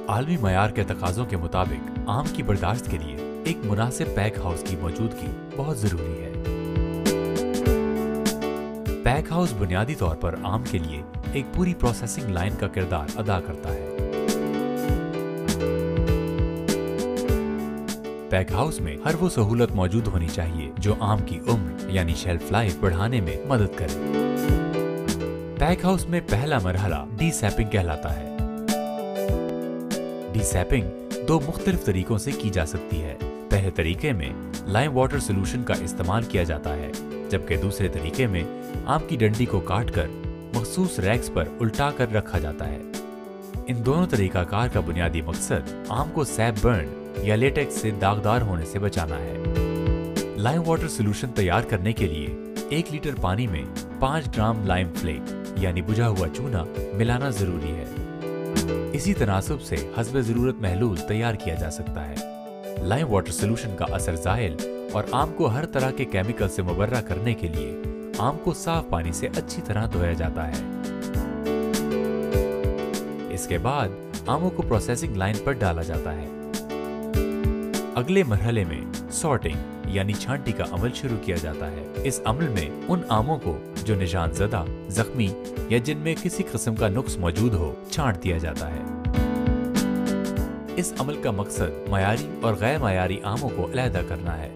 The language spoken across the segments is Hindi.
आलमी मयार के तकाज़ों के मुताबिक आम की बर्दाश्त के लिए एक मुनासिब पैक हाउस की मौजूदगी बहुत जरूरी है। पैक हाउस बुनियादी तौर पर आम के लिए एक पूरी प्रोसेसिंग लाइन का किरदार अदा करता है। पैक हाउस में हर वो सहूलत मौजूद होनी चाहिए जो आम की उम्र यानी शेल्फ लाइफ बढ़ाने में मदद करे। पैक हाउस में पहला मरहला डीसैपिंग कहलाता है। डीसैपिंग दो मुख्तलिफ तरीकों से की जा सकती है। पहले तरीके में लाइम वाटर सोल्यूशन का इस्तेमाल किया जाता है, जबकि दूसरे तरीके में आम की डंडी को काटकर मखसूस रैक्स पर उल्टा कर रखा जाता है। इन दोनों तरीकाकार का बुनियादी मकसद आम को सैप बर्न या लेटेक्स से दागदार होने से बचाना है। लाइम वाटर सोल्यूशन तैयार करने के लिए 1 लीटर पानी में 5 ग्राम लाइम फ्लेक यानी बुझा हुआ चूना मिलाना जरूरी है। इसी तनासुब से हस्बे जरूरत महलूल तैयार किया जा सकता है। लाइम वाटर सोल्यूशन का असर ज़ाइल और आम को हर तरह के केमिकल से मुबर्रा करने के लिए आम को साफ पानी से अच्छी तरह धोया जाता है। इसके बाद आमों को प्रोसेसिंग लाइन पर डाला जाता है। अगले मरहले में सॉर्टिंग यानी छांटी का अमल शुरू किया जाता है। इस अमल में उन आमों को जो निशान ज़दा, जख्मी या जिनमें किसी किस्म का नुक्स मौजूद हो छांट दिया जाता है। इस अमल का मकसद मयारी और गैर मयारी आमों को अलहदा करना है।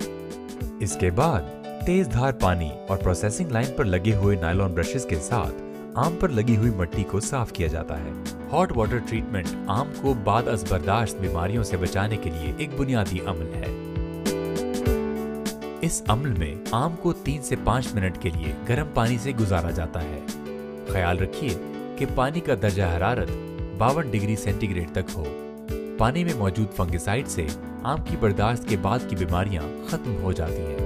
इसके बाद तेज धार पानी और प्रोसेसिंग लाइन पर लगे हुए नायलॉन ब्रशेस के साथ आम पर लगी हुई मिट्टी को साफ किया जाता है। हॉट वाटर ट्रीटमेंट आम को बाद अज़ बर्दाश्त बीमारियों से बचाने के लिए एक बुनियादी अमल है। इस अमल में आम को 3 से 5 मिनट के लिए गर्म पानी से गुजारा जाता है। ख्याल रखिए कि पानी का दर्जा हरारत 52 डिग्री सेंटीग्रेड तक हो। पानी में मौजूद फंगिसाइड से आम की बर्दाश्त के बाद की बीमारियां खत्म हो जाती हैं।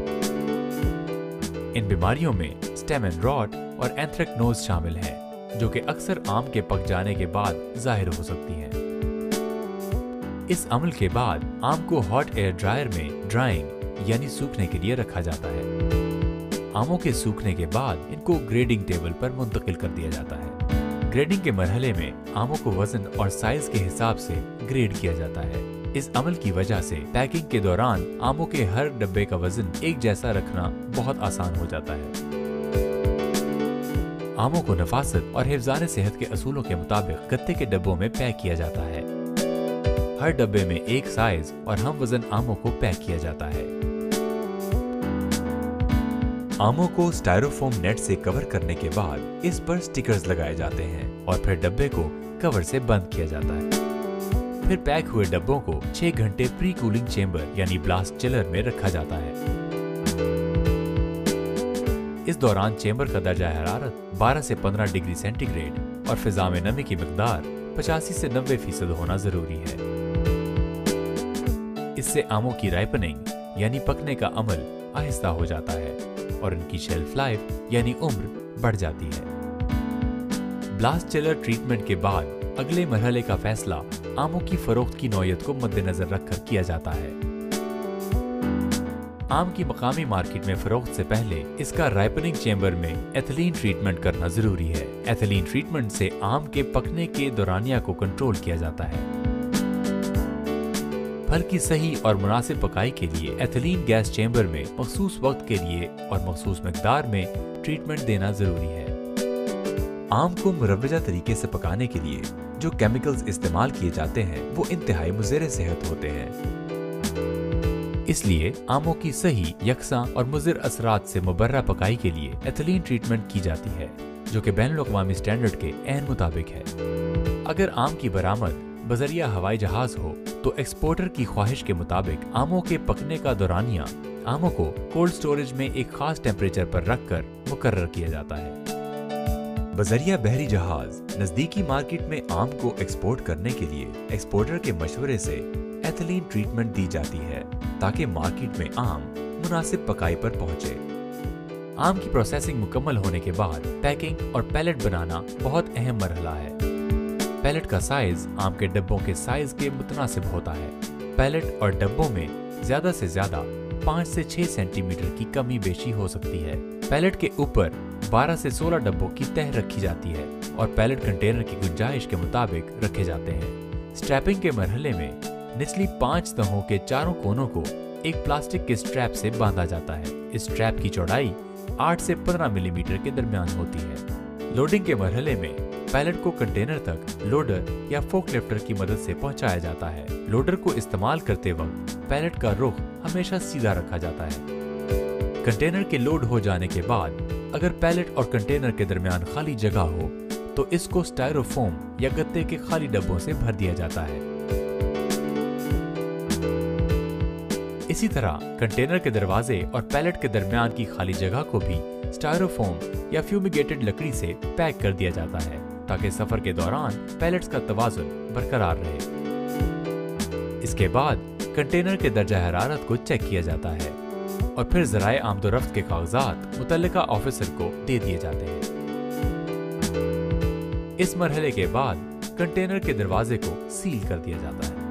इन बीमारियों में स्टेम एंड रॉट और एंथ्रेक्नोज शामिल हैं, जो कि अक्सर आम के पक जाने के बाद जाहिर हो सकती हैं। इस अमल के बाद आम को हॉट एयर ड्रायर में ड्राइंग यानी सूखने के लिए रखा जाता है। आमों के सूखने के बाद इनको ग्रेडिंग टेबल पर मुंतकिल कर दिया जाता है। ग्रेडिंग के मरहले में आमों को वजन और साइज के हिसाब से ग्रेड किया जाता है। इस अमल की वजह से पैकिंग के दौरान आमों के हर डब्बे का वजन एक जैसा रखना बहुत आसान हो जाता है। आमों को नफासत और हिफ्ज़ान सेहत के असूलों के मुताबिक गत्ते के डब्बों में पैक किया जाता है। हर डब्बे में एक साइज और हम वजन आमों को पैक किया जाता है। आमों को स्टायरोफोम नेट से कवर करने के बाद इस पर स्टिकर्स लगाए जाते हैं और फिर डब्बे को कवर से बंद किया जाता है। फिर पैक हुए डब्बों को 6 घंटे प्री कूलिंग चेंबर यानी ब्लास्ट चिलर में रखा जाता है। इस दौरान चेंबर का दर्जा हरारत 12 से 15 डिग्री सेंटीग्रेड और फिजा में नमी की मिकदार 85 से 90% होना जरूरी है। इससे आमों की राइपनिंग यानी पकने का अमल आहिस्ता हो जाता है और इनकी शेल्फ लाइफ यानी उम्र बढ़ जाती है। ब्लास्ट चिलर ट्रीटमेंट के बाद अगले मरहले का फैसला आमों की फरोख्त की नौयत को मद्देनजर रखकर किया जाता है। आम की मकामी मार्केट में फरोख्त से पहले इसका राइपनिंग चेंबर में एथिलीन ट्रीटमेंट करना जरूरी है। एथिलीन ट्रीटमेंट से आम के पकने के दौरानिया को कंट्रोल किया जाता है। फल की सही और मुनासिब पकाई के लिए एथिलीन गैस चेंबर में मखसूस वक्त के लिए और मखसूस मिकदार में ट्रीटमेंट देना जरूरी है। आम को मुरव्वजा तरीके से पकाने के लिए जो केमिकल्स इस्तेमाल किए जाते हैं वो इंतहाई मुज़िर सेहत होते हैं। इसलिए आमों की सही, यकसा और मुज़िर असरात से मुबर्रा पकाई के लिए एथिलीन ट्रीटमेंट की जाती है, जो कि बैनुल-अक़वामी स्टैंडर्ड के ऐन मुताबिक है। अगर आम की बरामद बजरिया हवाई जहाज हो तो एक्सपोर्टर की ख्वाहिश के मुताबिक आमों के पकने का दौरानिया आमों को कोल्ड स्टोरेज में एक खास टेम्परेचर पर रखकर मुकर्रर किया जाता है। बजरिया बहरी जहाज नजदीकी मार्केट में आम को एक्सपोर्ट करने के लिए एक्सपोर्टर के मशवरे से एथिलीन ट्रीटमेंट दी जाती है ताकि मार्केट में आम मुनासिब पकाई पर पहुंचे। आम की प्रोसेसिंग मुकम्मल होने के बाद पैकिंग और पैलेट बनाना बहुत अहम मरहला है। पैलेट का साइज आम के डब्बों के साइज के मुतनासिब होता है। पैलेट और डब्बों में ज्यादा से ज्यादा 5 से 6 सेंटीमीटर की कमी बेशी हो सकती है। पैलेट के ऊपर 12 से 16 डब्बों की तह रखी जाती है और पैलेट कंटेनर की गुंजाइश के मुताबिक रखे जाते हैं। स्ट्रैपिंग के मरहले में निचली 5 तहों के चारों कोनों को एक प्लास्टिक के स्ट्रैप से बांधा जाता है। इस स्ट्रैप की चौड़ाई 8 से 15 मिलीमीटर के दरमियान होती है। लोडिंग के मरहले में पैलेट को कंटेनर तक लोडर या फोकलिफ्टर की मदद से पहुंचाया जाता है। लोडर को इस्तेमाल करते वक्त पैलेट का रुख हमेशा सीधा रखा जाता है। कंटेनर के लोड हो जाने के बाद अगर पैलेट और कंटेनर के दरमियान खाली जगह हो तो इसको स्टायरोफोम या गत्ते के खाली डब्बों से भर दिया जाता है। इसी तरह कंटेनर के दरवाजे और पैलेट के दरमियान की खाली जगह को भी स्टायरोफोम या फ्यूमिगेटेड लकड़ी से पैक कर दिया जाता है ताकि सफर के दौरान पैलेट्स का तवाजुन बरकरार रहे। इसके बाद कंटेनर के दर्जा हरारत को चेक किया जाता है और फिर ज़राए आमदोरफ्त के कागजात मुतल्लिका ऑफिसर को दे दिए जाते हैं। इस मरहले के बाद कंटेनर के दरवाजे को सील कर दिया जाता है।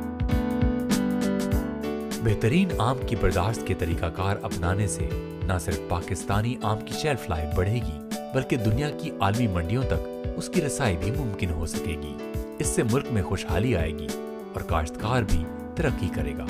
बेहतरीन आम की बर्दाश्त के तरीकाकार अपनाने से न सिर्फ पाकिस्तानी आम की शेल्फ लाइफ बढ़ेगी बल्कि दुनिया की आलमी मंडियों तक उसकी रसाई भी मुमकिन हो सकेगी। इससे मुल्क में खुशहाली आएगी और काश्तकार भी तरक्की करेगा।